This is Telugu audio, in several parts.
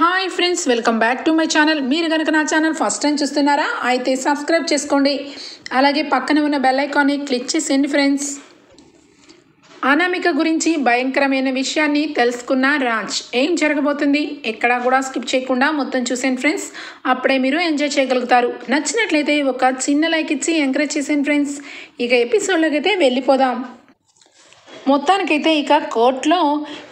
Hi friends, welcome back to my channel. మీరు కనుక నా ఛానల్ ఫస్ట్ టైం చూస్తున్నారా అయితే సబ్స్క్రైబ్ చేసుకోండి. అలాగే పక్కన ఉన్న బెల్ ఐకాన్ని క్లిక్ చేసేయండి ఫ్రెండ్స్. అనామిక గురించి భయంకరమైన విషయాన్ని తెలుసుకున్న రాజ్ ఏం జరగబోతుంది ఎక్కడా కూడా స్కిప్ చేయకుండా మొత్తం చూసేయండి ఫ్రెండ్స్. అప్పుడే మీరు ఎంజాయ్ చేయగలుగుతారు. నచ్చినట్లయితే ఒక చిన్న లైక్ ఇచ్చి ఎంకరేజ్ చేసేయండి ఫ్రెండ్స్. ఇక ఎపిసోడ్లోకి అయితే వెళ్ళిపోదాం. మొత్తానికైతే ఇక కోర్టులో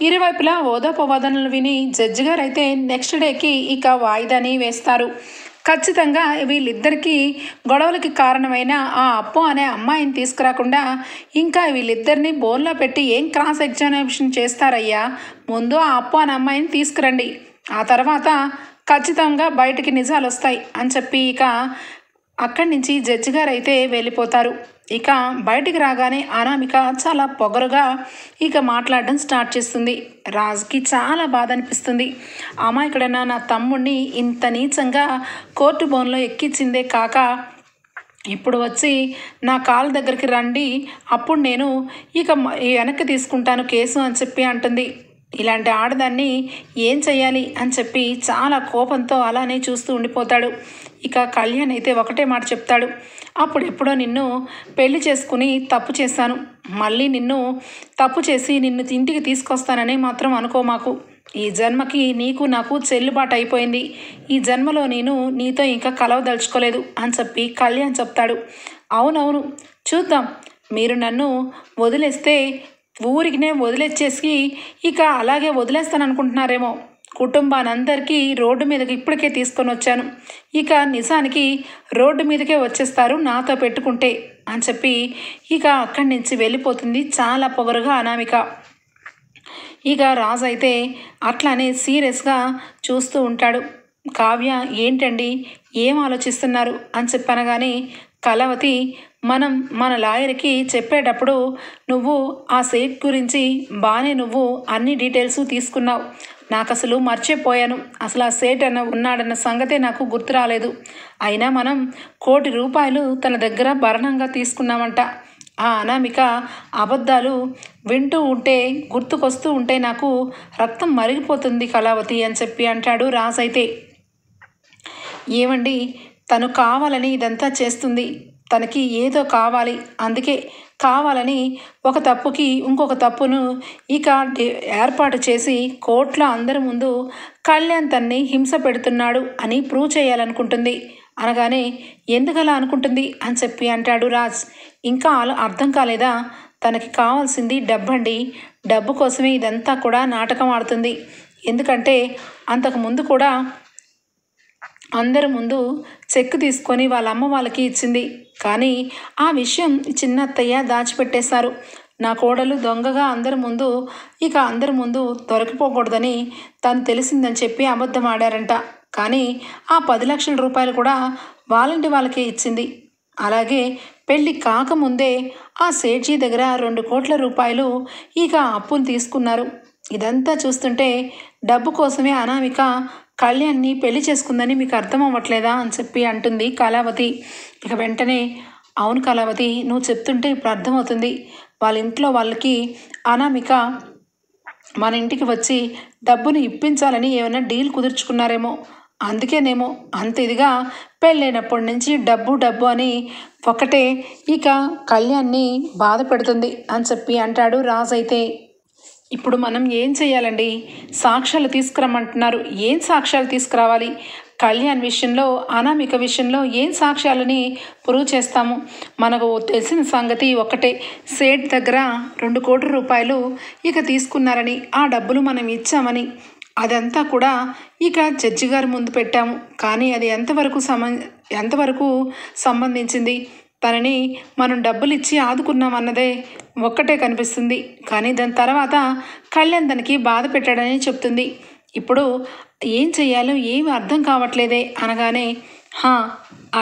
ఇరువైపులా ఓదాపోవాదనలు విని జడ్జి గారు అయితే నెక్స్ట్ డేకి ఇక వాయిదాని వేస్తారు. ఖచ్చితంగా వీళ్ళిద్దరికీ గొడవలకి కారణమైన ఆ అప్పు అనే అమ్మాయిని తీసుకురాకుండా ఇంకా వీళ్ళిద్దరిని బోన్లో పెట్టి ఏం క్రాస్ ఎగ్జామినేషన్ చేస్తారయ్యా, ముందు ఆ అప్పు అనే అమ్మాయిని తీసుకురండి, ఆ తర్వాత ఖచ్చితంగా బయటికి నిజాలు వస్తాయి అని చెప్పి ఇక అక్కడి నుంచి జడ్జి గారు అయితే వెళ్ళిపోతారు. ఇక బయటికి రాగానే అనామిక చాలా పొగరుగా ఇక మాట్లాడడం స్టార్ట్ చేస్తుంది. రాజ్కి చాలా బాధ అనిపిస్తుంది. అమాయకుడైన నా తమ్ముడిని ఇంత నీచంగా కోర్టు బోన్లో ఎక్కించిందే కాక ఇప్పుడు వచ్చి నా కాళ్ళ దగ్గరికి రండి, అప్పుడు నేను ఇక వెనక్కి తీసుకుంటాను కేసు అని చెప్పి అంటుంది. ఇలాంటి ఆడదాన్ని ఏం చెయ్యాలి అని చెప్పి చాలా కోపంతో అలానే చూస్తూ ఉండిపోతాడు. ఇక కళ్యాణ్ అయితే ఒకటే మాట చెప్తాడు, అప్పుడెప్పుడో నిన్ను పెళ్లి చేసుకుని తప్పు చేశాను, మళ్ళీ నిన్ను తప్పు చేసి నిన్ను ఇంటికి తీసుకొస్తానని మాత్రం అనుకో మాకు. ఈ జన్మకి నీకు నాకు చెల్లుబాటు అయిపోయింది, ఈ జన్మలో నేను నీతో ఇంకా కలవదలుచుకోలేదు అని చెప్పి కళ్యాణ్ చెప్తాడు. అవునవును చూద్దాం, మీరు నన్ను వదిలేస్తే ఊరికినే వదిలేసేసి ఇక అలాగే వదిలేస్తాను అనుకుంటున్నారేమో, కుటుంబానందరికీ రోడ్డు మీదకి ఇప్పటికే తీసుకొని వచ్చాను, ఇక నిజానికి రోడ్డు మీదకే వచ్చేస్తారు నాతో పెట్టుకుంటే అని చెప్పి ఇక అక్కడి నుంచి వెళ్ళిపోతుంది చాలా పొగరుగా అనామిక. ఇక రాజు అయితే అట్లానే సీరియస్గా చూస్తూ ఉంటాడు. కావ్య ఏంటండి ఏం ఆలోచిస్తున్నారు అని చెప్పనగానే కళావతి, మన లాయర్కి చెప్పేటప్పుడు నువ్వు ఆ సేట్ గురించి బాగానే నువ్వు అన్ని డీటెయిల్స్ తీసుకున్నావు, నాకు అసలు మర్చిపోయాను, అసలు ఆ సేట్ ఉన్నాడన్న సంగతే నాకు గుర్తు రాలేదు. అయినా మనం ₹1 కోటి తన దగ్గర భరణంగా తీసుకున్నామంట. ఆ అనామిక అబద్ధాలు వింటూ ఉంటే గుర్తుకొస్తూ ఉంటే నాకు రక్తం మరిగిపోతుంది కళావతి అని చెప్పి అంటాడు రాజ్ అయితే. ఏమండి, తను కావాలని ఇదంతా చేస్తుంది, తనకి ఏదో కావాలి, అందుకే కావాలని ఒక తప్పుకి ఇంకొక తప్పును ఇక ఏర్పాటు చేసి కోర్టులో అందరి ముందు కళ్యాణ్ తన్ని హింస పెడుతున్నాడు అని ప్రూవ్ చేయాలనుకుంటుంది అనగానే ఎందుకలా అనుకుంటుంది అని చెప్పి అంటాడు రాజ్. ఇంకా అర్థం కాలేదా, తనకి కావాల్సింది డబ్బండి, డబ్బు కోసమే ఇదంతా కూడా నాటకం ఆడుతుంది. ఎందుకంటే అంతకుముందు కూడా అందరి ముందు చెక్ తీసుకొని వాళ్ళ అమ్మ వాళ్ళకి ఇచ్చింది, కానీ ఆ విషయం చిన్నత్తయ్య దాచిపెట్టేశారు. నా కోడలు దొంగగా అందరి ముందు దొరికిపోకూడదని తను తెలిసిందని చెప్పి అబద్ధం ఆడారంట. కానీ ఆ ₹10 లక్షలు కూడా వాళ్ళకి ఇచ్చింది. అలాగే పెళ్ళి కాకముందే ఆ సేఠ్జీ దగ్గర ₹2 కోట్ల ఇక అప్పును తీసుకున్నారు. ఇదంతా చూస్తుంటే డబ్బు కోసమే అనామిక కళ్యాణ్ని పెళ్లి చేసుకుందని మీకు అర్థం అవ్వట్లేదా అని చెప్పి అంటుంది కళావతి. ఇక వెంటనే అవును కళావతి, నువ్వు చెప్తుంటే ఇప్పుడు అర్థమవుతుంది, వాళ్ళ ఇంట్లో వాళ్ళకి అనామిక మన ఇంటికి వచ్చి డబ్బును ఇప్పించాలని ఏమైనా డీల్ కుదుర్చుకున్నారేమో, అందుకేనేమో అంత ఇదిగా పెళ్ళైనప్పటి నుంచి డబ్బు అని ఒకటే ఇక కళ్యాణ్ని బాధ పెడుతుంది అని చెప్పి అంటాడు రాజ్ అయితే. ఇప్పుడు మనం ఏం చేయాలండి, సాక్ష్యాలు తీసుకురమ్మంటున్నారు, ఏం సాక్ష్యాలు తీసుకురావాలి, కళ్యాణ్ విషయంలో అనామిక విషయంలో ఏం సాక్ష్యాలని ప్రూవ్ చేస్తాము, మనకు తెలిసిన సంగతి ఒకటే, సేట్ దగ్గర ₹2 కోట్ల ఇక తీసుకున్నారని, ఆ డబ్బులు మనం ఇచ్చామని, అదంతా కూడా ఇక జడ్జి గారి ముందు పెట్టాము, కానీ అది ఎంతవరకు సంబంధించింది, తనని మనం డబ్బులు ఇచ్చి ఆదుకున్నామన్నదే ఒక్కటే కనిపిస్తుంది, కానీ దాని తర్వాత కళ్యాణ్ తనకి బాధ పెట్టాడని చెప్తుంది. ఇప్పుడు ఏం చెయ్యాలో ఏమి అర్థం కావట్లేదే అనగానే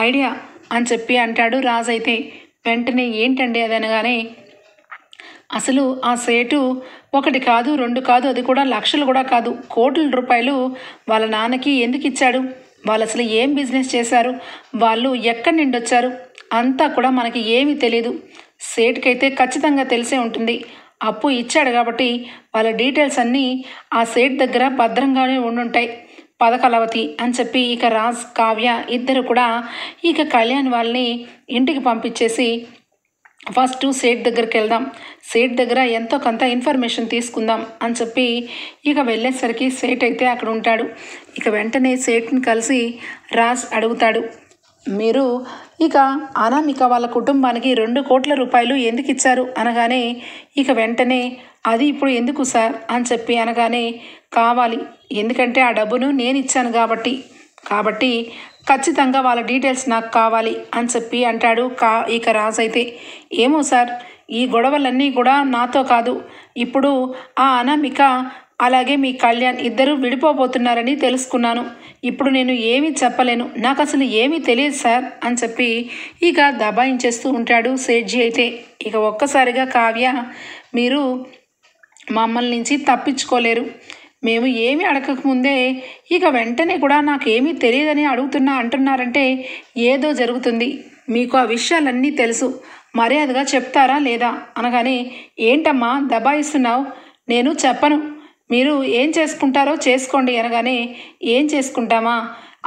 ఐడియా అని చెప్పి అంటాడు రాజ్ అయితే. వెంటనే ఏంటండి అది అనగానే అసలు ఆ సేటు 1 కాదు 2 కాదు, అది కూడా లక్షలు కూడా కాదు, ₹1 కోట్ల వాళ్ళ నాన్నకి ఎందుకు ఇచ్చాడు, వాళ్ళు అసలు ఏం బిజినెస్ చేశారు, వాళ్ళు ఎక్కడి నుండి వచ్చారు అంతా కూడా మనకి ఏమీ తెలీదు. సేట్కైతే ఖచ్చితంగా తెలిసే ఉంటుంది, అప్పు ఇచ్చాడు కాబట్టి వాళ్ళ డీటెయిల్స్ అన్నీ ఆ సేట్ దగ్గర భద్రంగానే ఉండుంటాయి. పదకలవతి అని చెప్పి ఇక రాజ్ కావ్య ఇద్దరు కూడా ఇక కళ్యాణ్ వాళ్ళని ఇంటికి పంపించేసి ఫస్ట్ సేట్ దగ్గరికి వెళ్దాం, సేట్ దగ్గర ఎంతో కొంత ఇన్ఫర్మేషన్ తీసుకుందాం అని చెప్పి ఇక వెళ్ళేసరికి సేట్ అయితే అక్కడ ఉంటాడు. ఇక వెంటనే సేట్ని కలిసి రాజ్ అడుగుతాడు, మీరు ఇక అనామిక వాళ్ళ కుటుంబానికి 2 కోట్ల రూపాయలు ఎందుకు ఇచ్చారు అనగానే ఇక వెంటనే అది ఇప్పుడు ఎందుకు సార్ అని చెప్పి అనగానే కావాలి, ఎందుకంటే ఆ డబ్బును నేను ఇచ్చాను కాబట్టి ఖచ్చితంగా వాళ్ళ డీటెయిల్స్ నాకు కావాలి అని చెప్పి అంటాడు. ఇక రాజ్ అయితే ఏమో సార్, ఈ గొడవలన్నీ కూడా నాతో కాదు, ఇప్పుడు ఆ అనామిక అలాగే మీ కళ్యాణ్ ఇద్దరు విడిపోబోతున్నారని తెలుసుకున్నాను, ఇప్పుడు నేను ఏమీ చెప్పలేను, నాకు అసలు ఏమీ తెలియదు సార్ అని చెప్పి ఇక దబాయించేస్తూ ఉంటాడు సేట్జీ అయితే. ఇక ఒక్కసారిగా కావ్య, మీరు మమ్మల్ని నుంచి తప్పించుకోలేరు, మేము ఏమీ అడగకముందే ఇక వెంటనే కూడా నాకేమీ తెలియదని అంటున్నారంటే ఏదో జరుగుతుంది, మీకు ఆ విషయాలన్నీ తెలుసు, మర్యాదగా చెప్తారా లేదా అనగానే ఏంటమ్మా దబాయిస్తున్నావు, నేను చెప్పను, మీరు ఏం చేసుకుంటారో చేసుకోండి అనగానే ఏం చేసుకుంటామా,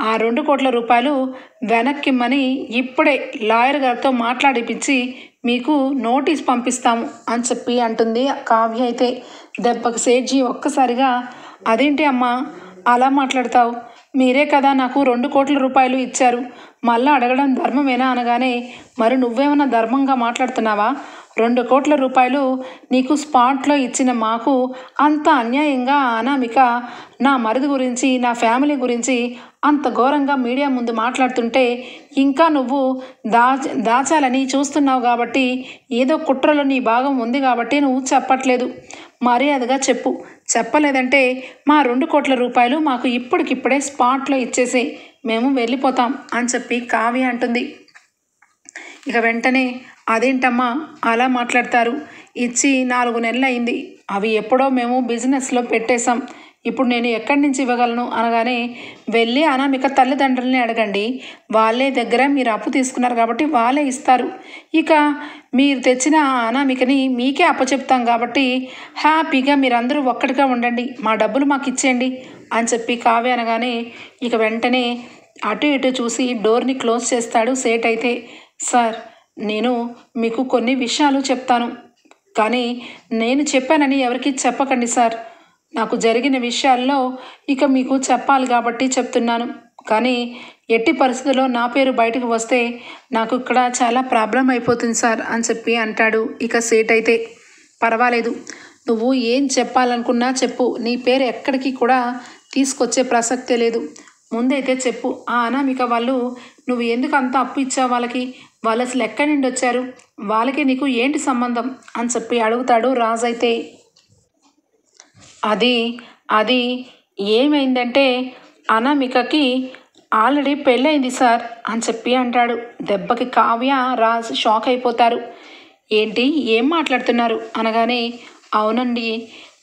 ఆ 2 కోట్ల రూపాయలు వెనక్కిమ్మని ఇప్పుడే లాయర్ గారితో మాట్లాడిపించి మీకు నోటీస్ పంపిస్తాము అని చెప్పి అంటుంది కావ్య అయితే. దెబ్బకి సేట్జీ ఒక్కసారిగా అదేంటి అమ్మా అలా మాట్లాడతావు, మీరే కదా నాకు 2 కోట్ల రూపాయలు ఇచ్చారు, మళ్ళీ అడగడం ధర్మమేనా అనగానే మరి నువ్వేమన్నా ధర్మంగా మాట్లాడుతున్నావా, 2 కోట్ల రూపాయలు నీకు స్పాట్లో ఇచ్చిన మాకు అంత అన్యాయంగా అనామిక నా మరిది గురించి నా ఫ్యామిలీ గురించి అంత ఘోరంగా మీడియా ముందు మాట్లాడుతుంటే ఇంకా నువ్వు దాచాలని చూస్తున్నావు కాబట్టి ఏదో కుట్రలో నీ భాగం ఉంది కాబట్టి నువ్వు చెప్పట్లేదు, మర్యాదగా చెప్పు, చెప్పలేదంటే మా 2 కోట్ల రూపాయలు మాకు ఇప్పటికిప్పుడే స్పాట్లో ఇచ్చేసి మేము వెళ్ళిపోతాం అని చెప్పి కావ్య అంటుంది. ఇక వెంటనే అదేంటమ్మా అలా మాట్లాడతారు, ఇచ్చి 4 నెలలు అయింది, అవి ఎప్పుడో మేము బిజినెస్లో పెట్టేశాం, ఇప్పుడు నేను ఎక్కడి నుంచి ఇవ్వగలను అనగానే వెళ్ళి అనామిక తల్లిదండ్రులని అడగండి, వాళ్ళే దగ్గర మీరు అప్పు తీసుకున్నారు కాబట్టి వాళ్ళే ఇస్తారు, ఇక మీరు తెచ్చిన అనామికని మీకే అప్పచెప్తాం కాబట్టి హ్యాపీగా మీరందరూ ఒక్కటిగా ఉండండి, మా డబ్బులు మాకు ఇచ్చేయండి అని చెప్పి కావ్య అనగానే ఇక వెంటనే అటు ఇటు చూసి డోర్ని క్లోజ్ చేస్తాడు సేట్ అయితే. సార్, నేను మీకు కొన్ని విషయాలు చెప్తాను, కానీ నేను చెప్పానని ఎవరికి చెప్పకండి సార్, నాకు జరిగిన విషయాల్లో ఇక మీకు చెప్పాలి కాబట్టి చెప్తున్నాను, కానీ ఎట్టి పరిస్థితుల్లో నా పేరు బయటకు వస్తే నాకు ఇక్కడ చాలా ప్రాబ్లం అయిపోతుంది సార్ అని చెప్పి అంటాడు. ఇక సేట్ అయితే పర్వాలేదు, నువ్వు ఏం చెప్పాలనుకున్నా చెప్పు, నీ పేరు ఎక్కడికి కూడా తీసుకొచ్చే ప్రసక్తే లేదు, ముందైతే చెప్పు, ఆ అనామిక వాళ్ళు నువ్వు ఎందుకు అంత అప్పు ఇచ్చావు వాళ్ళకి, వాళ్ళు అసలు ఎక్కడి నుండి వచ్చారు, వాళ్ళకి నీకు ఏంటి సంబంధం అని చెప్పి అడుగుతాడు రాజ్ అయితే. అది ఏమైందంటే అనామికకి ఆల్రెడీ పెళ్ళయింది సార్ అని చెప్పి అంటాడు. దెబ్బకి కావ్య రాజ్ షాక్ అయిపోతారు. ఏంటి ఏం మాట్లాడుతున్నారు అనగానే అవునండి,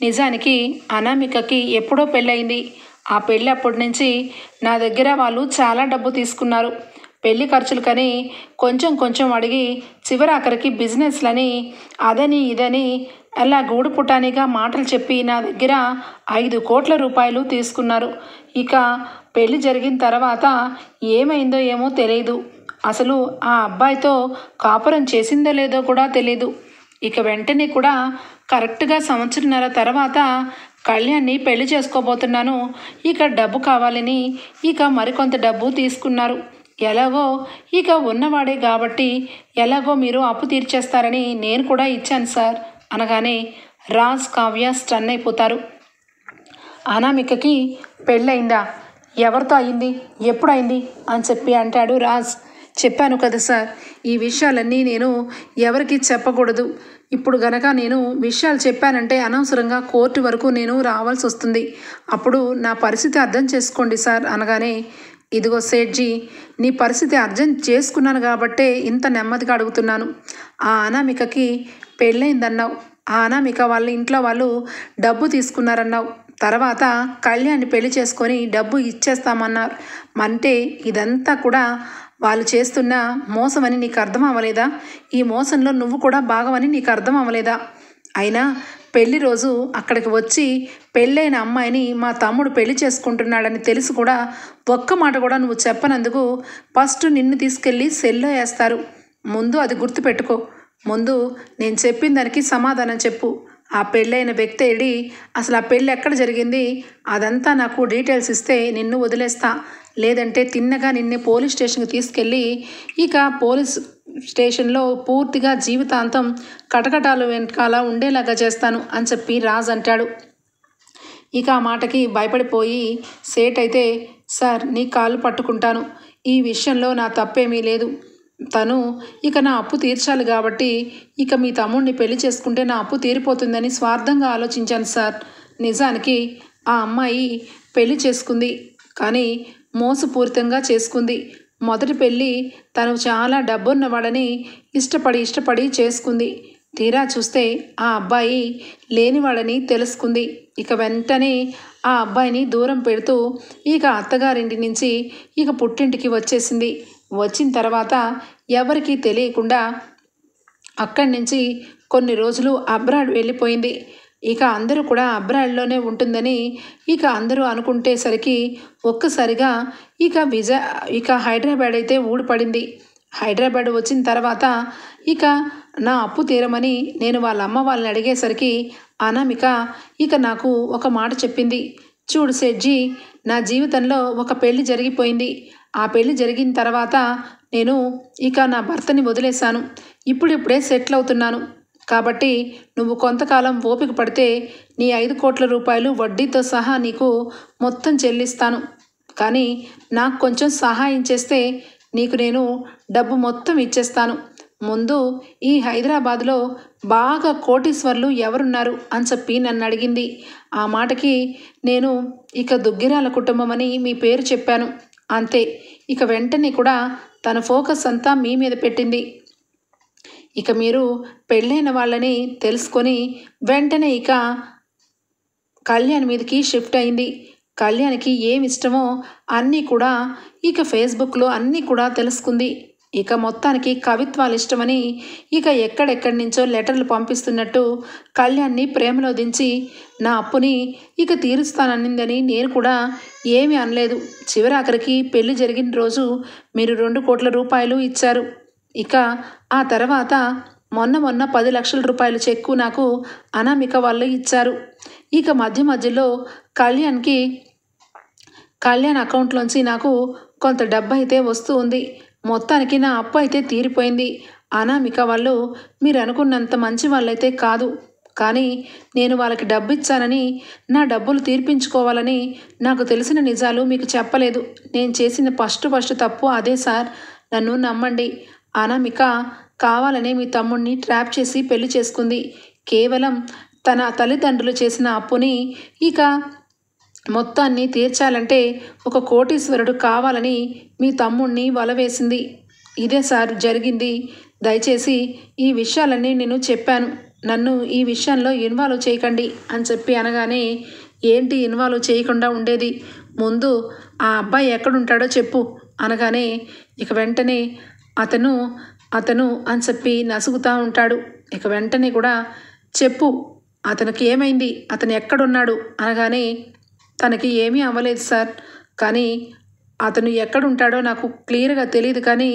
నిజానికి అనామికకి ఎప్పుడో పెళ్ళయింది, ఆ పెళ్ళి అప్పటి నుంచి నా దగ్గర వాళ్ళు చాలా డబ్బు తీసుకున్నారు, పెళ్లి ఖర్చులకని కొంచెం కొంచెం అడిగి చివరాఖరికి బిజినెస్లని అదని ఇదని అలా గూడు పుటానిగా మాటలు చెప్పి నా దగ్గర 5 కోట్ల రూపాయలు తీసుకున్నారు. ఇక పెళ్లి జరిగిన తర్వాత ఏమైందో ఏమో తెలియదు, అసలు ఆ అబ్బాయితో కాపురం చేసిందో లేదో కూడా తెలియదు. ఇక వెంటనే కూడా కరెక్ట్గా 1.5 సంవత్సరం తర్వాత కళ్యాణ్ని పెళ్లి చేసుకోబోతున్నాను, ఇక డబ్బు కావాలని ఇక మరికొంత డబ్బు తీసుకున్నారు, ఎలాగో ఇక ఉన్నవాడే కాబట్టి ఎలాగో మీరు అప్పు తీర్చేస్తారని నేను కూడా ఇచ్చాను సార్ అనగానే రాజ్ కావ్య స్టన్ అయిపోతారు. అనామికకి పెళ్ళయిందా, ఎవరితో అయింది, ఎప్పుడైంది అని చెప్పి అంటాడు రాజ్. చెప్పాను కదా సార్, ఈ విషయాలన్నీ నేను ఎవరికి చెప్పకూడదు, ఇప్పుడు గనక నేను విషయాలు చెప్పానంటే అనవసరంగా కోర్టు వరకు నేను రావాల్సి వస్తుంది, అప్పుడు నా పరిస్థితి అర్థం చేసుకోండి సార్ అనగానే ఇదిగో సేట్జీ, నీ పరిస్థితి అర్థం చేసుకున్నాను కాబట్టే ఇంత నెమ్మదిగా అడుగుతున్నాను, ఆ అనామికకి పెళ్ళైందన్నావు, ఆ అనామిక వాళ్ళ ఇంట్లో వాళ్ళు డబ్బు తీసుకున్నారన్నావు, తర్వాత కళ్యాణ్ని పెళ్లి చేసుకొని డబ్బు ఇచ్చేస్తామన్నారు, అంటే ఇదంతా కూడా వాళ్ళు చేస్తున్న మోసం అని నీకు అర్థం అవ్వలేదా, ఈ మోసంలో నువ్వు కూడా భాగమని నీకు అర్థం అవ్వలేదా, అయినా పెళ్లి రోజు అక్కడికి వచ్చి పెళ్ళైన అమ్మాయిని మా తమ్ముడు పెళ్లి చేసుకుంటున్నాడని తెలిసి కూడా ఒక్క మాట కూడా నువ్వు చెప్పనందుకు ఫస్ట్ నిన్ను తీసుకెళ్ళి సెల్లో వేస్తారు. ముందు అది గుర్తుపెట్టుకో. ముందు నేను చెప్పిన దానికి సమాధానం చెప్పు. ఆ పెళ్ళైన వ్యక్తి ఏడి, అసలు ఆ పెళ్ళి ఎక్కడ జరిగింది, అదంతా నాకు డీటెయిల్స్ ఇస్తే నిన్ను వదిలేస్తా. లేదంటే తిన్నగా నిన్ను పోలీస్ స్టేషన్కి తీసుకెళ్ళి ఇక పోలీస్ స్టేషన్లో పూర్తిగా జీవితాంతం కటకటాలు వెనకాల ఉండేలాగా చేస్తాను అని చెప్పి రాజ్ అంటాడు. ఇక ఆ మాటకి భయపడిపోయి సేట్ అయితే, సార్ నీ కాళ్ళు పట్టుకుంటాను, ఈ విషయంలో నా తప్పేమీ లేదు. తను ఇక నా అప్పు తీర్చాలి కాబట్టి ఇక మీ తమ్ముడిని పెళ్లి చేసుకుంటే నా అప్పు తీరిపోతుందని స్వార్థంగా ఆలోచించాను సార్. నిజానికి ఆ అమ్మాయి పెళ్లి చేసుకుంది, కానీ మోసపూరితంగా చేసుకుంది. మొదటి పెళ్ళి తను చాలా డబ్బున్నవాడని ఇష్టపడి చేసుకుంది. తీరా చూస్తే ఆ అబ్బాయి లేనివాడని తెలుసుకుంది. ఇక వెంటనే ఆ అబ్బాయిని దూరం పెడుతూ ఇక అత్తగారింటి నుంచి ఇక పుట్టింటికి వచ్చేసింది. వచ్చిన తర్వాత ఎవరికీ తెలియకుండా అక్కడి నుంచి కొన్ని రోజులు అబ్రాడ్ వెళ్ళిపోయింది. ఇక అందరూ కూడా అబ్రాడ్లోనే ఉంటుందని ఇక అందరూ అనుకుంటేసరికి ఒక్కసారిగా ఇక హైదరాబాద్ అయితే ఊడిపడింది. హైదరాబాద్ వచ్చిన తర్వాత ఇక నా అప్పు తీరమని నేను వాళ్ళ అమ్మ వాళ్ళని అడిగేసరికి అనామిక ఇక నాకు ఒక మాట చెప్పింది. చూడు సెడ్జీ, నా జీవితంలో ఒక పెళ్లి జరిగిపోయింది. ఆ పెళ్లి జరిగిన తర్వాత నేను ఇక నా భర్తని వదిలేశాను. ఇప్పుడిప్పుడే సెటిల్ అవుతున్నాను. కాబట్టి నువ్వు కొంతకాలం ఓపిక పడితే నీ 5 కోట్ల రూపాయలు వడ్డీతో సహా నీకు మొత్తం చెల్లిస్తాను. కానీ నాకు కొంచెం సహాయం చేస్తే నీకు నేను డబ్బు మొత్తం ఇచ్చేస్తాను. ముందు ఈ హైదరాబాద్లో బాగా కోటీశ్వర్లు ఎవరున్నారు అని చెప్పి నన్ను అడిగింది. ఆ మాటకి నేను ఇక దుగ్గిరాల కుటుంబం అని మీ పేరు చెప్పాను. అంతే. ఇక వెంటనే కూడా తన ఫోకస్ అంతా మీ మీద పెట్టింది. ఇక మీరు పెళ్ళైన వాళ్ళని తెలుసుకొని వెంటనే ఇక కళ్యాణ్ మీదకి షిఫ్ట్ అయింది. కళ్యాణ్కి ఏమి ఇష్టమో అన్నీ కూడా ఇక ఫేస్బుక్లో అన్నీ కూడా తెలుసుకుంది. ఇక మొత్తానికి కవిత్వాలు ఇష్టమని ఇక ఎక్కడెక్కడి నుంచో లెటర్లు పంపిస్తున్నట్టు కళ్యాణ్ని ప్రేమలో దించి నా అప్పుని ఇక తీరుస్తాననిందని నేను కూడా ఏమీ అనలేదు. చివరాఖరికి పెళ్లి జరిగిన రోజు మీరు 2 కోట్ల రూపాయలు ఇచ్చారు. ఇక ఆ తర్వాత మొన్న 10 లక్షల రూపాయల చెక్కు నాకు అనామిక వాళ్ళు ఇచ్చారు. ఇక మధ్యలో కళ్యాణ్ అకౌంట్లోంచి నాకు కొంత డబ్బు అయితే వస్తూ ఉంది. మొత్తానికి నా అప్పు అయితే తీరిపోయింది. అనామిక వాళ్ళు మీరు అనుకున్నంత మంచి వాళ్ళైతే కాదు. కానీ నేను వాళ్ళకి డబ్బు ఇచ్చానని నా డబ్బులు తీర్పించుకోవాలని నాకు తెలిసిన నిజాలు మీకు చెప్పలేదు. నేను చేసిన ఫస్ట్ తప్పు అదే సార్. నన్ను నమ్మండి. అనామిక కావాలనే మీ తమ్ముడిని ట్రాప్ చేసి పెళ్లి చేసుకుంది. కేవలం తన తల్లిదండ్రులు చేసిన అప్పుని ఇక మొత్తాన్ని తీర్చాలంటే ఒక కోటీశ్వరుడు కావాలని మీ తమ్ముడిని వలవేసింది. ఇదే సార్ జరిగింది. దయచేసి ఈ విషయాలన్నీ నేను చెప్పాను. నన్ను ఈ విషయంలో ఇన్వాల్వ్ చేయకండి అని చెప్పి అనగానే, ఏంటి ఇన్వాల్వ్ చేయకుండా ఉండేది, ముందు ఆ అబ్బాయి ఎక్కడుంటాడో చెప్పు అనగానే ఇక వెంటనే అతను అని చెప్పి నసుగుతూ ఉంటాడు. ఇక వెంటనే కూడా చెప్పు, అతనికి ఏమైంది, అతను ఎక్కడున్నాడు అనగానే, తనకి ఏమీ అవ్వలేదు సార్, కానీ అతను ఎక్కడుంటాడో నాకు క్లియర్గా తెలియదు. కానీ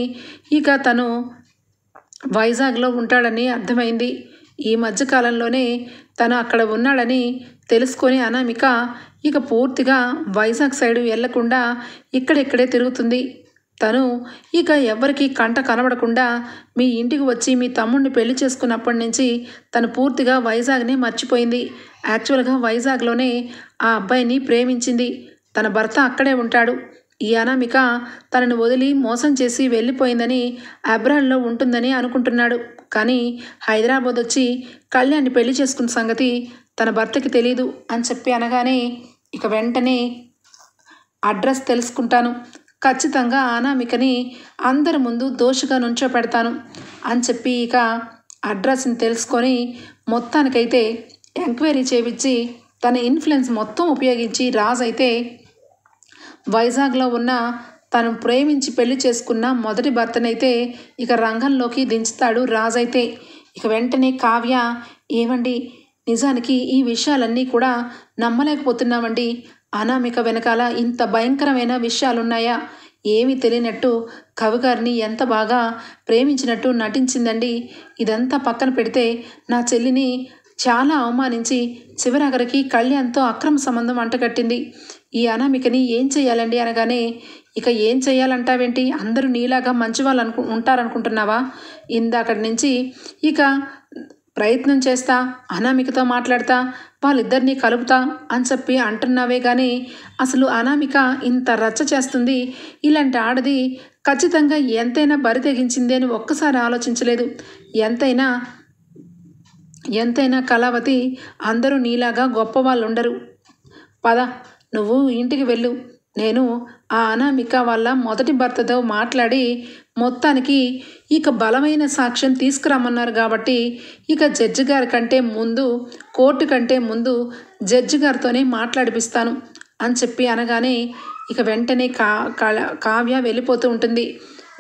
ఇక తను వైజాగ్లో ఉంటాడని అర్థమైంది. ఈ మధ్యకాలంలోనే తను అక్కడ ఉన్నాడని తెలుసుకొని అనామిక ఇక పూర్తిగా వైజాగ్ సైడు వెళ్లకుండా ఇక్కడెక్కడే తిరుగుతుంది. తను ఇక ఎవరికి కంట కనబడకుండా మీ ఇంటికి వచ్చి మీ తమ్ముడిని పెళ్లి చేసుకున్నప్పటి నుంచి తను పూర్తిగా వైజాగ్నే మర్చిపోయింది. యాక్చువల్గా వైజాగ్లోనే ఆ అబ్బాయిని ప్రేమించింది. తన భర్త అక్కడే ఉంటాడు. ఈ అనామిక తనను వదిలి మోసం చేసి వెళ్ళిపోయిందని అబ్రాడ్లో ఉంటుందని అనుకుంటున్నాడు. కానీ హైదరాబాద్ వచ్చి కళ్యాణ్ని పెళ్లి చేసుకున్న సంగతి తన భర్తకి తెలీదు అని చెప్పి అనగానే, ఇక వెంటనే అడ్రస్ తెలుసుకుంటాను, ఖచ్చితంగా అనామికని అందరి ముందు దోషిగా నుంచోపెడతాను అని చెప్పి ఇక అడ్రస్ని తెలుసుకొని మొత్తానికైతే ఎంక్వైరీ చేయించి తన ఇన్ఫ్లుయెన్స్ మొత్తం ఉపయోగించి రాజ్ అయితే వైజాగ్లో ఉన్న తను ప్రేమించి పెళ్లి చేసుకున్న మొదటి భర్తనైతే ఇక రంగంలోకి దించుతాడు రాజ్ అయితే. ఇక వెంటనే కావ్య, ఏమండి నిజానికి ఈ విషయాలన్నీ కూడా నమ్మలేకపోతున్నామండి. అనామిక వెనకాల ఇంత భయంకరమైన విషయాలున్నాయా? ఏమీ తెలియనట్టు కవిగారిని ఎంత బాగా ప్రేమించినట్టు నటించిందండి. ఇదంతా పక్కన పెడితే నా చెల్లిని చాలా అవమానించి చివరాఖరికి కళ్యాణ్తో అక్రమ సంబంధం అంటగట్టింది. ఈ అనామికని ఏం చెయ్యాలండి అనగానే, ఇక ఏం చెయ్యాలంటావేంటి? అందరూ నీలాగా మంచి వాళ్ళు ఉంటారనుకుంటున్నావా? ఇందాకటి నుంచి ఇక ప్రయత్నం చేస్తా, అనామికతో మాట్లాడతా, వాళ్ళిద్దరినీ కలుపుతా అని చెప్పి అంటున్నావే కానీ అసలు అనామిక ఇంత రచ్చ చేస్తుంది, ఇలాంటి ఆడది ఖచ్చితంగా ఎంతైనా బరి తెగించింది అని ఒక్కసారి ఆలోచించలేదు. ఎంతైనా కళావతి అందరూ నీలాగా గొప్పవాళ్ళు ఉండరు. పద, నువ్వు ఇంటికి వెళ్ళు. నేను ఆ అనామిక వాళ్ళ మొదటి భర్తతో మాట్లాడి మొత్తానికి ఇక బలమైన సాక్ష్యం తీసుకురమ్మన్నారు కాబట్టి ఇక జడ్జి గారి కంటే ముందు, కోర్టు కంటే ముందు జడ్జి గారితోనే మాట్లాడిపిస్తాను అని చెప్పి అనగానే ఇక వెంటనే కావ్య వెళ్ళిపోతూ ఉంటుంది.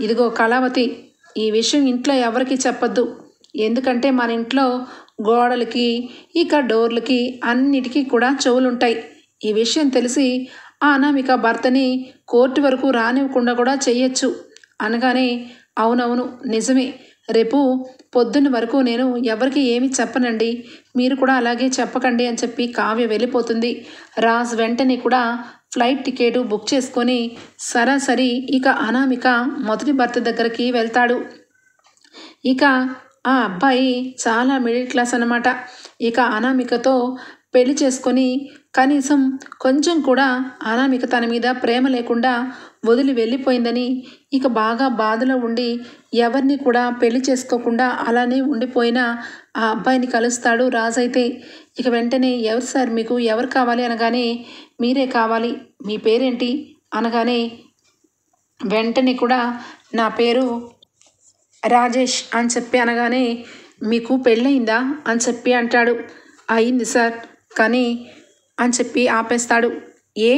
ఇదిగో కళావతి, ఈ విషయం ఇంట్లో ఎవరికి చెప్పొద్దు. ఎందుకంటే మన ఇంట్లో గోడలకి ఇక డోర్లకి అన్నిటికీ కూడా చెవులుంటాయి. ఈ విషయం తెలిసి ఆ అనామిక భర్తని కోర్టు వరకు రానివ్వకుండా కూడా చెయ్యొచ్చు అనగానే, అవునవును నిజమే, రేపు పొద్దున్న వరకు నేను ఎవరికి ఏమి చెప్పనండి, మీరు కూడా అలాగే చెప్పకండి అని చెప్పి కావ్య వెళ్ళిపోతుంది. రాజ్ వెంటనే కూడా ఫ్లైట్ టికెట్ బుక్ చేసుకొని సరాసరి ఇక అనామిక మొదటి భర్త దగ్గరికి వెళ్తాడు. ఇక ఆ అబ్బాయి చాలా మిడిల్ క్లాస్ అన్నమాట. ఇక అనామికతో పెళ్లి చేసుకొని కనీసం కొంచెం కూడా అనామిక తన మీద ప్రేమ లేకుండా వదిలి వెళ్ళిపోయిందని ఇక బాగా బాధలో ఉండి ఎవరిని కూడా పెళ్లి చేసుకోకుండా అలానే ఉండిపోయిన ఆ అబ్బాయిని కలుస్తాడు రాజైతే. ఇక వెంటనే, ఎవరు సార్, మీకు ఎవరు కావాలి అనగానే, మీరే కావాలి, మీ పేరేంటి అనగానే వెంటనే కూడా నా పేరు రాజేష్ అని చెప్పి అనగానే, మీకు పెళ్ళయిందా అని చెప్పి అంటాడు. అయింది సార్, కానీ అని చెప్పి ఆపేస్తాడు. ఏ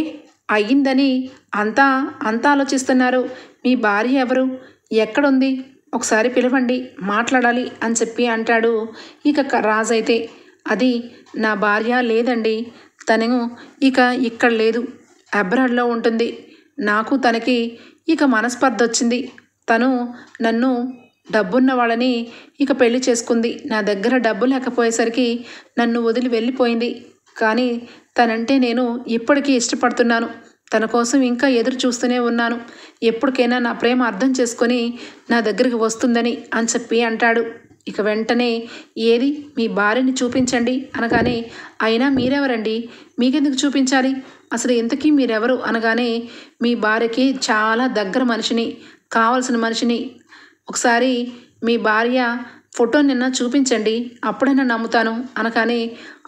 అయ్యిందని అంతా ఆలోచిస్తున్నారు? మీ భార్య ఎవరు, ఎక్కడుంది, ఒకసారి పిలవండి, మాట్లాడాలి అని చెప్పి అంటాడు. ఇక రాజైతే, అది నా భార్య లేదండి, తను ఇక ఇక్కడ లేదు, అబ్రాడ్లో ఉంటుంది. నాకు తనకి ఇక మనస్పర్ధ వచ్చింది. తను నన్ను డబ్బున్న వాళ్ళని ఇక పెళ్లి చేసుకుంది. నా దగ్గర డబ్బు లేకపోయేసరికి నన్ను వదిలి వెళ్ళిపోయింది. కానీ తనంటే నేను ఇప్పటికీ ఇష్టపడుతున్నాను. తన కోసం ఇంకా ఎదురు చూస్తూనే ఉన్నాను. ఎప్పటికైనా నా ప్రేమ అర్థం చేసుకొని నా దగ్గరికి వస్తుందని అని చెప్పి అంటాడు. ఇక వెంటనే, ఏది మీ భార్యని చూపించండి అనగానే, అయినా మీరెవరండి, మీకెందుకు చూపించాలి, అసలు ఇంతకీ మీరెవరు అనగానే, మీ భార్యకి చాలా దగ్గర మనిషిని, కావలసిన మనిషిని, ఒకసారి మీ భార్య ఫోటో నిన్న చూపించండి, అప్పుడైనా నమ్ముతాను అనగానే,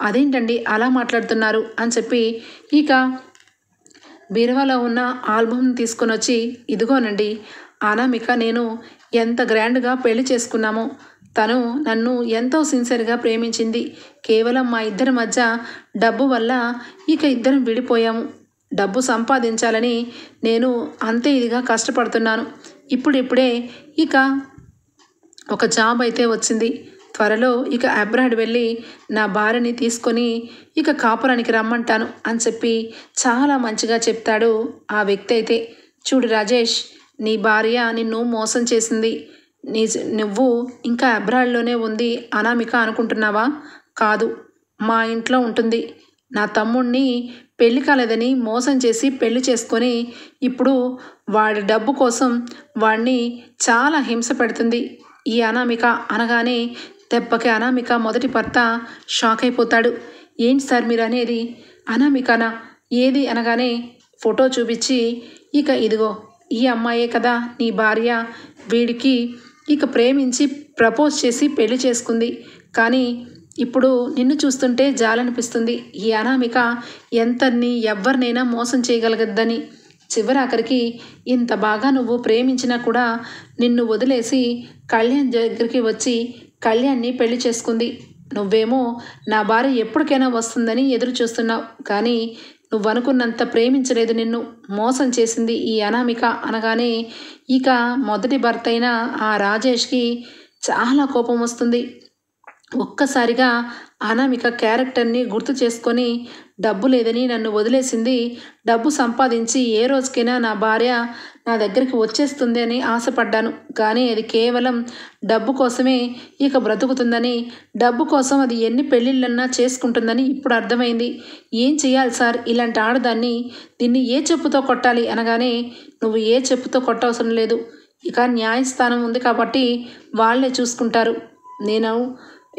అదేంటండి అలా మాట్లాడుతున్నారు అని చెప్పి ఇక బీరువాలో ఉన్న ఆల్బమ్ తీసుకొని వచ్చి, ఇదిగోనండి అనామిక నేను ఎంత గ్రాండ్గా పెళ్లి చేసుకున్నామో, తను నన్ను ఎంతో సిన్సియర్గా ప్రేమించింది. కేవలం మా ఇద్దరి మధ్య డబ్బు వల్ల ఇక ఇద్దరం విడిపోయాము. డబ్బు సంపాదించాలని నేను అంతే ఇదిగా కష్టపడుతున్నాను. ఇప్పుడే ఇక ఒక జాబ్ అయితే వచ్చింది. త్వరలో ఇక అబ్రాడ్ వెళ్ళి నా భార్యని తీసుకొని ఇక కాపురానికి రమ్మంటాను అని చెప్పి చాలా మంచిగా చెప్తాడు ఆ వ్యక్తి అయితే. చూడు రాజేష్, నీ భార్య నిన్ను మోసం చేసింది. నువ్వు ఇంకా అబ్రాడ్లోనే ఉంది అనామిక అనుకుంటున్నావా? కాదు, మా ఇంట్లో ఉంటుంది. నా తమ్ముణ్ణి పెళ్లి కాలేదని మోసం చేసి పెళ్లి చేసుకొని ఇప్పుడు వాడి డబ్బు కోసం వాడిని చాలా హింస పెడుతుంది ఈ అనామిక అనగానే, దెబ్బకి అనామిక మొదటి భర్త షాక్ అయిపోతాడు. ఏంటి సార్ మీరు అనేది, అనామికనా ఏది అనగానే ఫోటో చూపించి, ఇక ఇదిగో ఈ అమ్మాయే కదా నీ భార్య, వీడికి ఇక ప్రేమించి ప్రపోజ్ చేసి పెళ్లి చేసుకుంది. కానీ ఇప్పుడు నిన్ను చూస్తుంటే జాలనిపిస్తుంది. ఈ అనామిక ఎవరినైనా మోసం చేయగలగద్దని, చివరాఖరికి ఇంత బాగా నువ్వు ప్రేమించినా కూడా నిన్ను వదిలేసి కళ్యాణ్ దగ్గరికి వచ్చి కళ్యాణ్ని పెళ్లి చేసుకుంది. నువ్వేమో నా భార్య ఎప్పటికైనా వస్తుందని ఎదురు చూస్తున్నావు, కానీ నువ్వు అనుకున్నంత ప్రేమించలేదు, నిన్ను మోసం చేసింది ఈ అనామిక అనగానే ఇక మొదటి భర్త అయిన ఆ రాజేష్కి చాలా కోపం వస్తుంది. ఒక్కసారిగా అనామిక క్యారెక్టర్ని గుర్తు చేసుకొని డబ్బు లేదని నన్ను వదిలేసింది, డబ్బు సంపాదించి ఏ రోజుకైనా నా భార్య నా దగ్గరికి వచ్చేస్తుంది అని ఆశపడ్డాను. కానీ అది కేవలం డబ్బు కోసమే ఇక బ్రతుకుతుందని, డబ్బు కోసం అది ఎన్ని పెళ్ళిళ్ళన్నా చేసుకుంటుందని ఇప్పుడు అర్థమైంది. ఏం చేయాలి సార్ ఇలాంటి ఆడదాన్ని? దీన్ని ఏ చెప్పుతో కొట్టాలి అనగానే, నువ్వు ఏ చెప్పుతో కొట్టవసరం లేదు, ఇక న్యాయస్థానం ఉంది కాబట్టి వాళ్ళే చూసుకుంటారు. నేను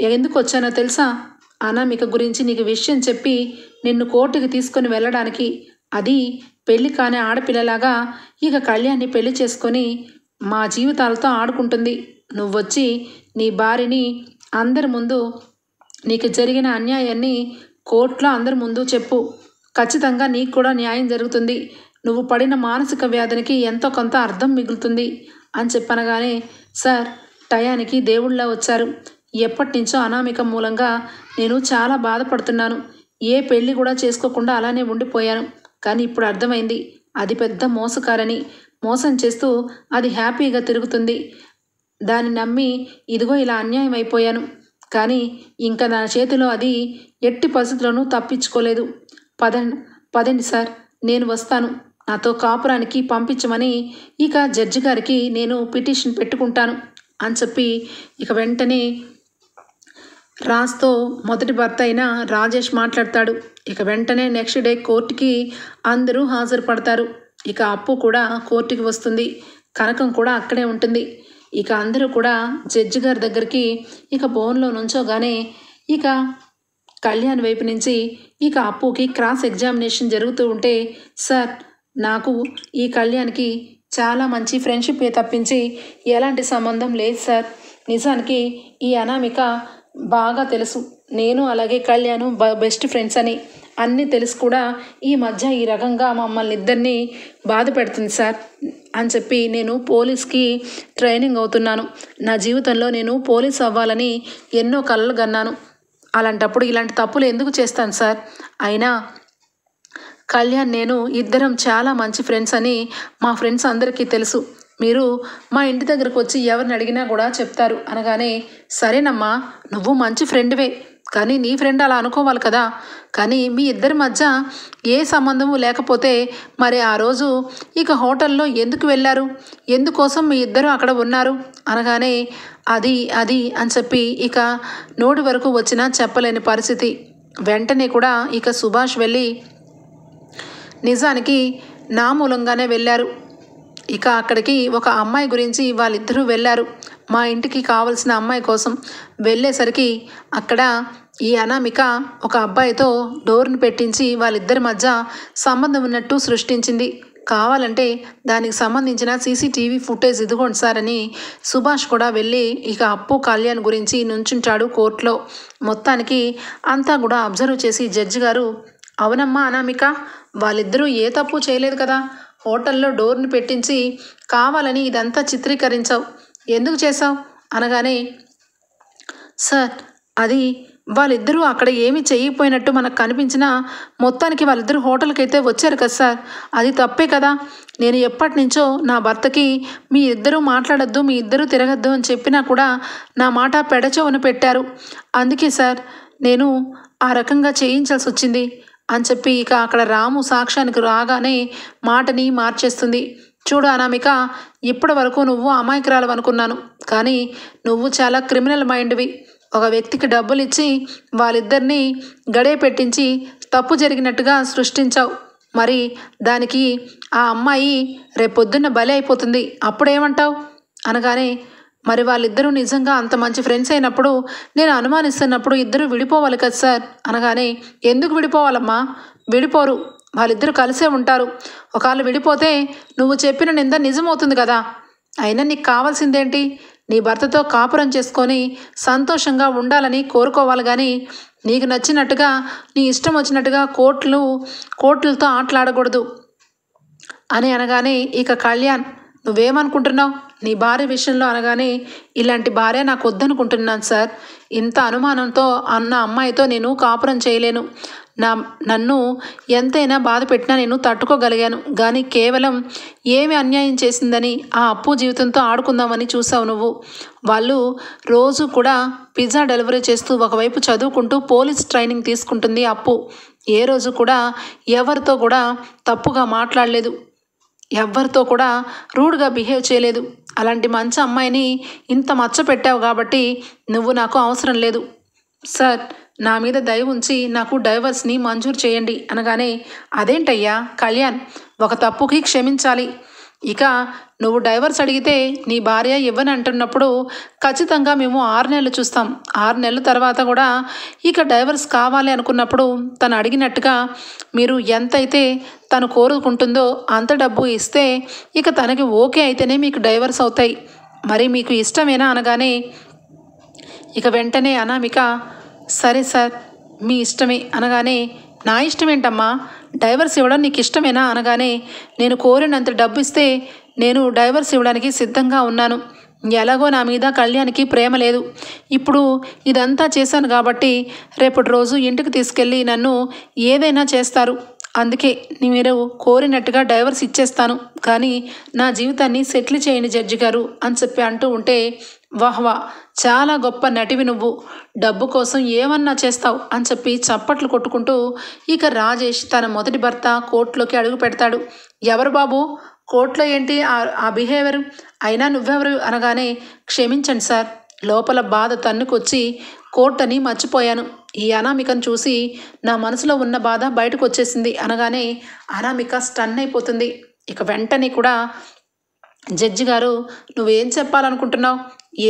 ఎందుకు వచ్చానో తెలుసా? అనామిక గురించి నీకు విషయం చెప్పి నిన్ను కోర్టుకి తీసుకొని వెళ్ళడానికి. అది పెళ్లి కాని ఆడపిల్లలాగా ఇక కళ్యాణ్ని పెళ్లి చేసుకొని మా జీవితాలతో ఆడుకుంటుంది. నువ్వొచ్చి నీ భార్యని అందరి ముందు నీకు జరిగిన అన్యాయాన్ని కోర్టులో అందరి ముందు చెప్పు. ఖచ్చితంగా నీకు కూడా న్యాయం జరుగుతుంది. నువ్వు పడిన మానసిక వ్యాధికి ఎంతో కొంత అర్థం మిగులుతుంది అని చెప్పనగానే, సార్ టయానికి దేవుళ్ళ వచ్చారు. ఎప్పటి నుంచో అనామిక మూలంగా నేను చాలా బాధపడుతున్నాను. ఏ పెళ్ళి కూడా చేసుకోకుండా అలానే ఉండిపోయాను. కానీ ఇప్పుడు అర్థమైంది అది పెద్ద మోసకారని. మోసం చేస్తూ అది హ్యాపీగా తిరుగుతుంది. దాన్ని నమ్మి ఇదిగో ఇలా అన్యాయం అయిపోయాను. కానీ ఇంకా నా చేతిలో అది ఎట్టి పరిస్థితుల్లోనూ తప్పించుకోలేదు. పదండి సార్, నేను వస్తాను. నాతో కాపురానికి పంపించమని ఇక జడ్జి గారికి నేను పిటిషన్ పెట్టుకుంటాను అని చెప్పి ఇక వెంటనే రాజ్తో మొదటి భర్త అయిన రాజేష్ మాట్లాడతాడు. ఇక వెంటనే నెక్స్ట్ డే కోర్టుకి అందరూ హాజరుపడతారు. ఇక అప్పు కూడా కోర్టుకి వస్తుంది. కనకం కూడా అక్కడే ఉంటుంది. ఇక అందరూ కూడా జడ్జి గారి దగ్గరికి ఇక బోన్లో నుంచోగానే ఇక కళ్యాణ్ వైపు నుంచి ఇక అప్పుకి క్రాస్ ఎగ్జామినేషన్ జరుగుతూ ఉంటే, సార్ నాకు ఈ కళ్యాణ్కి చాలా మంచి ఫ్రెండ్షిప్ తప్పించి ఎలాంటి సంబంధం లేదు సార్. నిజానికి ఈ అనామిక బాగా తెలుసు. నేను అలాగే కళ్యాణ్ బెస్ట్ ఫ్రెండ్స్ అని అన్నీ తెలుసు కూడా ఈ మధ్య ఈ రకంగా మమ్మల్ని ఇద్దరిని బాధ పెడుతుంది సార్ అని చెప్పి, నేను పోలీస్కి ట్రైనింగ్ అవుతున్నాను. నా జీవితంలో నేను పోలీస్ అవ్వాలని ఎన్నో కలలు కన్నాను. అలాంటప్పుడు ఇలాంటి తప్పులు ఎందుకు చేస్తాను సార్? అయినా కళ్యాణ్ నేను ఇద్దరం చాలా మంచి ఫ్రెండ్స్ అని మా ఫ్రెండ్స్ అందరికీ తెలుసు. మీరు మా ఇంటి దగ్గరకు వచ్చి ఎవరిని అడిగినా కూడా చెప్తారు అనగానే, సరేనమ్మా నువ్వు మంచి ఫ్రెండ్వే, కానీ నీ ఫ్రెండ్ అలా అనుకోవాలి కదా. కానీ మీ ఇద్దరి మధ్య ఏ సంబంధము లేకపోతే మరి ఆ రోజు ఇక హోటల్లో ఎందుకు వెళ్ళారు? ఎందుకోసం మీ ఇద్దరు అక్కడ ఉన్నారు అనగానే, అది అని చెప్పి ఇక నోటి వరకు వచ్చినా చెప్పలేని పరిస్థితి. వెంటనే కూడా ఇక సుభాష్ వెళ్ళి, నిజానికి నా మూలంగానే వెళ్ళారు. ఇక అక్కడికి ఒక అమ్మాయి గురించి వాళ్ళిద్దరూ వెళ్ళారు. మా ఇంటికి కావలసిన అమ్మాయి కోసం వెళ్ళేసరికి అక్కడ ఈ అనామిక ఒక అబ్బాయితో డోర్ని పెట్టించి వాళ్ళిద్దరి మధ్య సంబంధం ఉన్నట్టు సృష్టించింది. కావాలంటే దానికి సంబంధించిన సీసీటీవీ ఫుటేజ్ ఇదిగోండి సార్ అని సుభాష్ కూడా వెళ్ళి ఇక అప్పు కళ్యాణ్ గురించి నుంచుంటాడు కోర్టులో. మొత్తానికి అంతా కూడా అబ్జర్వ్ చేసి జడ్జి గారు, అవునమ్మా అనామిక, వాళ్ళిద్దరూ ఏ తప్పు చేయలేదు కదా. హోటల్లో డోర్ని పెట్టించి కావాలని ఇదంతా చిత్రీకరించావు, ఎందుకు చేసావు అనగానే, సార్ అది వాళ్ళిద్దరూ అక్కడ ఏమీ చేయకపోయినట్టు మనకు కనిపించినా మొత్తానికి వాళ్ళిద్దరూ హోటల్కి అయితే వచ్చారు కదా సార్, అది తప్పే కదా. నేను ఎప్పటి నుంచో నా భర్తకి మీ ఇద్దరూ మాట్లాడొద్దు, మీ ఇద్దరూ తిరగద్దు అని చెప్పినా కూడా నా మాట పెడచెవున పెట్టారు. అందుకే సార్ నేను ఆ రకంగా చేయించాల్సి వచ్చింది అని చెప్పి ఇక అక్కడ రాము సాక్ష్యానికి రాగానే మాటని మార్చేస్తుంది. చూడు అనామిక, ఇప్పటి వరకు నువ్వు అమాయకురాలు అనుకున్నాను, కానీ నువ్వు చాలా క్రిమినల్ మైండ్వి. ఒక వ్యక్తికి డబ్బులు ఇచ్చి వాళ్ళిద్దరినీ గడే పెట్టించి తప్పు జరిగినట్టుగా సృష్టించావు. మరి దానికి ఆ అమ్మాయి రేపొద్దున్న బలి అయిపోతుంది, అప్పుడేమంటావు అనగానే, మరి వాళ్ళిద్దరూ నిజంగా అంత మంచి ఫ్రెండ్స్ అయినప్పుడు, నేను అనుమానిస్తున్నప్పుడు ఇద్దరు విడిపోవాలి కదా సార్ అనగానే, ఎందుకు విడిపోవాలమ్మా? విడిపోరు, వాళ్ళిద్దరూ కలిసే ఉంటారు. ఒకవేళ విడిపోతే నువ్వు చెప్పిన నింద నిజమవుతుంది కదా. అయినా నీకు కావాల్సిందేంటి? నీ భర్తతో కాపురం చేసుకొని సంతోషంగా ఉండాలని కోరుకోవాలి, కానీ నీకు నచ్చినట్టుగా నీ ఇష్టం వచ్చినట్టుగా కోర్టులతో ఆటలాడకూడదు అని అనగానే ఇక కళ్యాణ్, నువ్వేమనుకుంటున్నావు నీ భార్య విషయంలో అనగానే, ఇలాంటి భార్య నాకు వద్దనుకుంటున్నాను సార్. ఇంత అనుమానంతో అన్న అమ్మాయితో నేను కాపురం చేయలేను. నన్ను ఎంతైనా బాధ పెట్టినా నేను తట్టుకోగలిగాను. కానీ కేవలం ఏమి అన్యాయం చేసిందని ఆ అప్పు జీవితంతో ఆడుకుందామని చూసావు నువ్వు. వాళ్ళు రోజు కూడా పిజ్జా డెలివరీ చేస్తూ ఒకవైపు చదువుకుంటూ పోలీస్ ట్రైనింగ్ తీసుకుంటుంది అప్పు. ఏ రోజు కూడా ఎవరితో కూడా తప్పుగా మాట్లాడలేదు, ఎవరితో కూడా రూడ్గా బిహేవ్ చేయలేదు. అలాంటి మంచి అమ్మాయిని ఇంత మచ్చ పెట్టావు కాబట్టి నువ్వు నాకు అవసరం లేదు సార్, నా మీద దయ ఉంచి నాకు డైవర్స్ని మంజూరు చేయండి అనగానే, అదేంటయ్యా కళ్యాణ్, ఒక తప్పుకి క్షమించాలి. ఇక నువ్వు డైవర్స్ అడిగితే నీ భార్య ఇవ్వని అంటున్నప్పుడు ఖచ్చితంగా మేము 6 నెలలు చూస్తాం. 6 నెలల తర్వాత కూడా ఇక డైవర్స్ కావాలి అనుకున్నప్పుడు తను అడిగినట్టుగా మీరు ఎంతైతే తను కోరుకుంటుందో అంత డబ్బు ఇస్తే ఇక తనకి ఓకే అయితేనే మీకు డైవర్స్ అవుతాయి. మరి మీకు ఇష్టమేనా అనగానే ఇక వెంటనే అనామిక, సరే సార్ మీ ఇష్టమే అనగానే, నా ఇష్టమేంటమ్మా, డైవర్స్ ఇవ్వడం నీకు ఇష్టమేనా అనగానే, నేను కోరినంత డబ్బు ఇస్తే నేను డైవర్స్ ఇవ్వడానికి సిద్ధంగా ఉన్నాను. ఎలాగో నా మీద కళ్యాణ్కి ప్రేమ లేదు. ఇప్పుడు ఇదంతా చేశాను కాబట్టి రేపటి రోజు ఇంటికి తీసుకెళ్ళి నన్ను ఏదైనా చేస్తారు. అందుకే మీరు కోరినట్టుగా డైవర్స్ ఇచ్చేస్తాను, కానీ నా జీవితాన్ని సెటిల్ చేయండి జడ్జి గారు అని చెప్పి అంటూ ఉంటే, వాహ్వా చాలా గొప్ప నటివి నువ్వు, డబ్బు కోసం ఏమన్నా చేస్తావు అని చెప్పి చప్పట్లు కొట్టుకుంటూ ఇక రాజేష్ తన మొదటి భర్త కోర్టులోకి అడుగు పెడతాడు. ఎవరు బాబు కోర్టులో ఏంటి ఆ బిహేవియర్, అయినా నువ్వెవరు అనగానే, క్షమించండి సార్, లోపల బాధ తన్నుకొచ్చి కోర్టుని మర్చిపోయాను. ఈ అనామికను చూసి నా మనసులో ఉన్న బాధ బయటకు వచ్చేసింది అనగానే అనామిక స్టన్ అయిపోతుంది. ఇక వెంటనే కూడా జడ్జి గారు, నువ్వేం చెప్పాలనుకుంటున్నావు,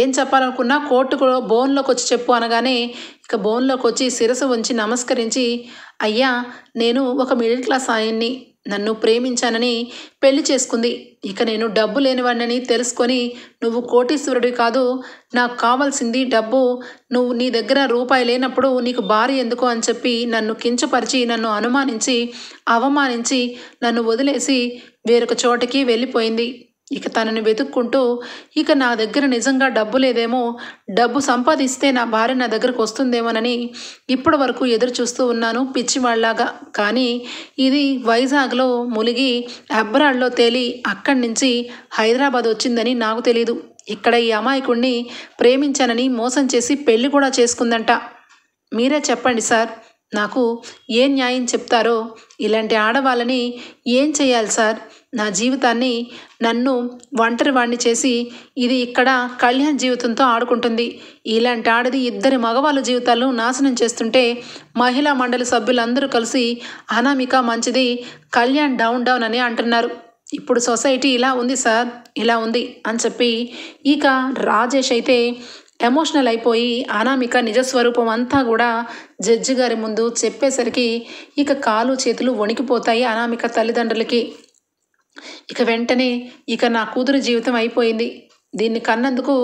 ఏం చెప్పాలనుకున్నా కోర్టుకు బోన్లోకి వచ్చి చెప్పు అనగానే ఇక బోన్లోకి వచ్చి శిరస్సు ఉంచి నమస్కరించి, అయ్యా నేను ఒక మిడిల్ క్లాస్ ఆయన్ని, నన్ను ప్రేమించానని పెళ్లి చేసుకుంది. ఇక నేను డబ్బు లేనివాడినని తెలుసుకొని, నువ్వు కోటీశ్వరుడి కాదు, నాకు కావాల్సింది డబ్బు, నువ్వు నీ దగ్గర రూపాయి లేనప్పుడు నీకు భార్య ఎందుకు అని చెప్పి నన్ను కించపరిచి, నన్ను అనుమానించి, అవమానించి, నన్ను వదిలేసి వేరొక చోటకి వెళ్ళిపోయింది. ఇక తనని వెతుక్కుంటూ ఇక నా దగ్గర నిజంగా డబ్బు లేదేమో, డబ్బు సంపాదిస్తే నా భార్య నా దగ్గరకు వస్తుందేమోనని ఇప్పటి వరకు ఎదురు చూస్తూ ఉన్నాను పిచ్చివాళ్లాగా. కానీ ఇది వైజాగ్లో మునిగి అబ్రాడ్లో తేలి అక్కడి నుంచి హైదరాబాద్ వచ్చిందని నాకు తెలీదు. ఇక్కడ ఈ అమాయకుడిని ప్రేమించానని మోసం చేసి పెళ్లి కూడా చేసుకుందంట. మీరే చెప్పండి సార్, నాకు ఏం న్యాయం చెప్తారో, ఇలాంటి ఆడవాళ్ళని ఏం చేయాలి సార్, నా జీవితాన్ని నన్ను ఒంటరి వాణ్ణి చేసి ఇది ఇక్కడ కళ్యాణ్ జీవితంతో ఆడుకుంటుంది. ఇలాంటి ఆడది 2 మగవాళ్ళ జీవితాలను నాశనం చేస్తుంటే మహిళా మండలి సభ్యులందరూ కలిసి అనామిక మంచిది, కళ్యాణ్ డౌన్ డౌన్ అని అంటున్నారు. ఇప్పుడు సొసైటీ ఇలా ఉంది సార్, ఇలా ఉంది అని చెప్పి ఇక రాజేష్ అయితే ఎమోషనల్ అయిపోయి అనామిక నిజస్వరూపం అంతా కూడా జడ్జి గారి ముందు చెప్పేసరికి ఇక కాలు చేతులు వణికిపోతాయి అనామిక తల్లిదండ్రులకి. ఇక వెంటనే ఇక నా కూతురు జీవితం అయిపోయింది, దీన్ని కన్నందుకు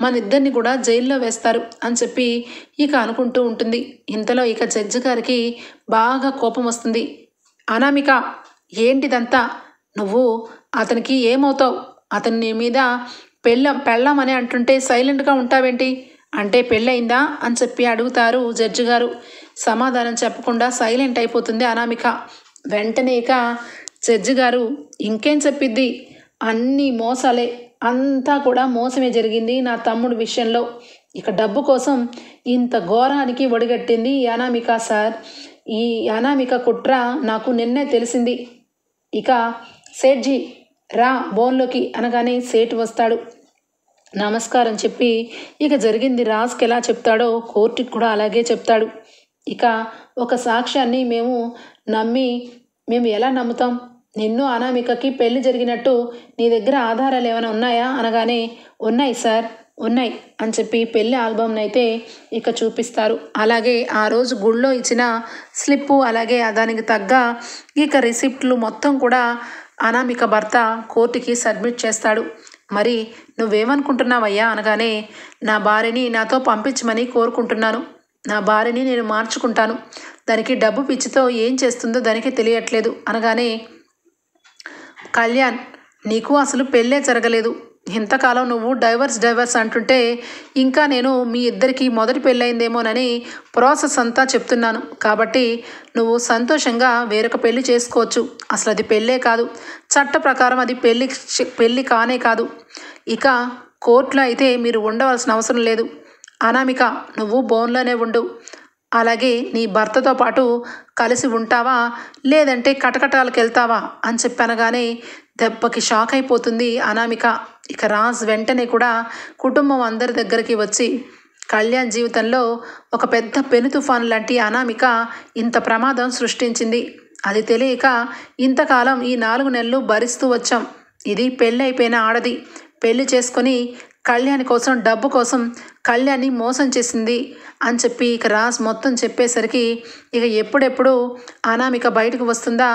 మన ఇద్దరిని కూడా జైల్లో వేస్తారు అని చెప్పి ఇక అనుకుంటూ ఉంటుంది. ఇంతలో ఇక జడ్జి గారికి బాగా కోపం వస్తుంది. అనామిక ఏంటిదంతా, నువ్వు అతనికి ఏమవుతావు, అతని నీ మీద పెళ్ళామని అంటుంటే సైలెంట్గా ఉంటావేంటి, అంటే పెళ్ళయిందా అని చెప్పి అడుగుతారు జడ్జి గారు. సమాధానం చెప్పకుండా సైలెంట్ అయిపోతుంది అనామిక. వెంటనే ఇక జడ్జి గారు, ఇంకేం చెప్పిద్ది, అన్నీ మోసాలే, అంతా కూడా మోసమే జరిగింది నా తమ్ముడు విషయంలో. ఇక డబ్బు కోసం ఇంత ఘోరానికి ఒడిగట్టింది ఈ అనామిక సార్. ఈ అనామిక కుట్ర నాకు నిన్నే తెలిసింది. ఇక సేట్జీ రా బోన్లోకి అనగానే సేట్ వస్తాడు. నమస్కారం చెప్పి ఇక జరిగింది రాజ్కి ఎలా చెప్తాడో కోర్టుకి కూడా అలాగే చెప్తాడు. ఇక ఒక సాక్ష్యాన్ని మేము ఎలా నమ్ముతాం, నిన్ను అనామికకి పెళ్లి జరిగినట్టు నీ దగ్గర ఆధారాలు ఏమైనా ఉన్నాయా అనగానే, ఉన్నాయి సార్ ఉన్నాయి అని చెప్పి పెళ్లి ఆల్బమ్ని అయితే ఇక చూపిస్తారు. అలాగే ఆ రోజు గుళ్ళో ఇచ్చిన స్లిప్పు, అలాగే దానికి తగ్గ ఇక రిసిప్ట్లు మొత్తం కూడా అనామిక భర్త కోర్టుకి సబ్మిట్ చేస్తాడు. మరి నువ్వేమనుకుంటున్నావయ్యా అనగానే, నా భార్యని నాతో పంపించమని కోరుకుంటున్నాను, నా భార్యని నేను మార్చుకుంటాను, దానికి డబ్బు పిచ్చితో ఏం చేస్తుందో దానికి తెలియట్లేదు అనగానే, కళ్యాణ్ నీకు అసలు పెళ్ళే జరగలేదు, ఇంతకాలం నువ్వు డైవర్స్ అంటుంటే ఇంకా నేను మీ ఇద్దరికి మొదటి పెళ్ళయిందేమోనని ప్రాసెస్ అంతా చెప్తున్నాను. కాబట్టి నువ్వు సంతోషంగా వేరొక పెళ్లి చేసుకోవచ్చు. అసలు అది పెళ్ళే కాదు, చట్ట ప్రకారం అది పెళ్ళి కానే కాదు. ఇక కోర్టులో అయితే మీరు ఉండవలసిన అవసరం లేదు. అనామిక, నువ్వు బోన్లోనే ఉండు. అలాగే నీ భర్తతో పాటు కలిసి ఉంటావా లేదంటే కటకటాలకు వెళ్తావా అని చెప్పనగానే దెబ్బకి షాక్ అయిపోతుంది అనామిక. ఇక రాజ్ వెంటనే కూడా కుటుంబం అందరి దగ్గరికి వచ్చి కళ్యాణ్ జీవితంలో ఒక పెద్ద పెను తుఫాన్ లాంటి అనామిక ఇంత ప్రమాదం సృష్టించింది. అది తెలియక ఇంతకాలం ఈ 4 నెలలు భరిస్తూ వచ్చాం. ఇది పెళ్ళి అయిపోయిన ఆడది. పెళ్లి చేసుకొని కళ్యాణ్ కోసం, డబ్బు కోసం కళ్యాణ్ని మోసం చేసింది అని చెప్పి ఇక రాజ్ మొత్తం చెప్పేసరికి ఇక ఎప్పుడెప్పుడు అనామిక బయటకు వస్తుందా,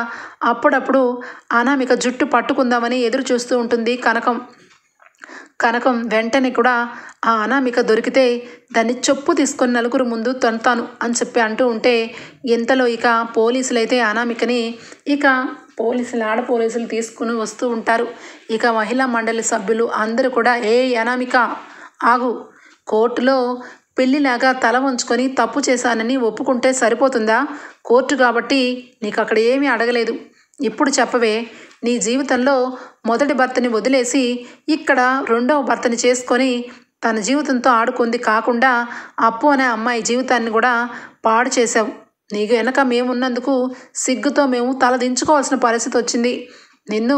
అప్పుడప్పుడు అనామిక జుట్టు పట్టుకుందామని ఎదురు చూస్తూ ఉంటుంది కనకం వెంటనే కూడా ఆ అనామిక దొరికితే దాన్ని చెప్పు తీసుకొని నలుగురు ముందు తంతాను అని చెప్పి అంటూ ఉంటే ఇంతలో ఇక పోలీసులు అయితే అనామికని ఆడ పోలీసులు తీసుకుని వస్తూ ఉంటారు. ఇక మహిళా మండలి సభ్యులు అందరూ కూడా అనామిక ఆగు, కోర్టులో పెళ్లిలాగా తల వంచుకొని తప్పు చేశానని ఒప్పుకుంటే సరిపోతుందా? కోర్టు కాబట్టి నీకు అక్కడ ఏమీ అడగలేదు. ఇప్పుడు చెప్పవే, నీ జీవితంలో మొదటి భర్తని వదిలేసి ఇక్కడ రెండవ భర్తని చేసుకొని తన జీవితంతో ఆడుకుంది కాకుండా అప్పు అనే అమ్మాయి జీవితాన్ని కూడా పాడు చేశావు. నీకు వెనక మేమున్నందుకు సిగ్గుతో మేము తల దించుకోవాల్సిన పరిస్థితి వచ్చింది. నిన్ను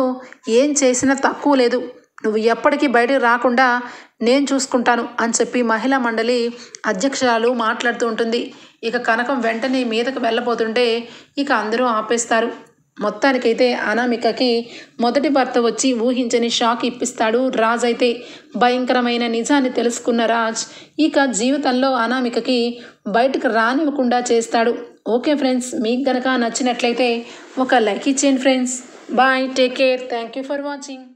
ఏం చేసినా తక్కువ లేదు. నువ్వు ఎప్పటికీ బయటకు రాకుండా నేను చూసుకుంటాను అని చెప్పి మహిళా మండలి అధ్యక్షురాలు మాట్లాడుతూ ఉంటుంది. ఇక కనకం వెంటనే మీదకు వెళ్ళబోతుంటే ఇక అందరూ ఆపేస్తారు. మొత్తానికైతే అనామికకి మొదటి భర్త వచ్చి ఊహించని షాక్ ఇప్పిస్తాడు రాజ్. అయితే భయంకరమైన నిజాన్ని తెలుసుకున్న రాజ్ ఇక జీవితంలో అనామికకి బయటకు రానివ్వకుండా చేస్తాడు. ఓకే ఫ్రెండ్స్, మీకు గనక నచ్చినట్లయితే ఒక లైక్ ఇచ్చేయండి friends. Bye, take care, thank you for watching.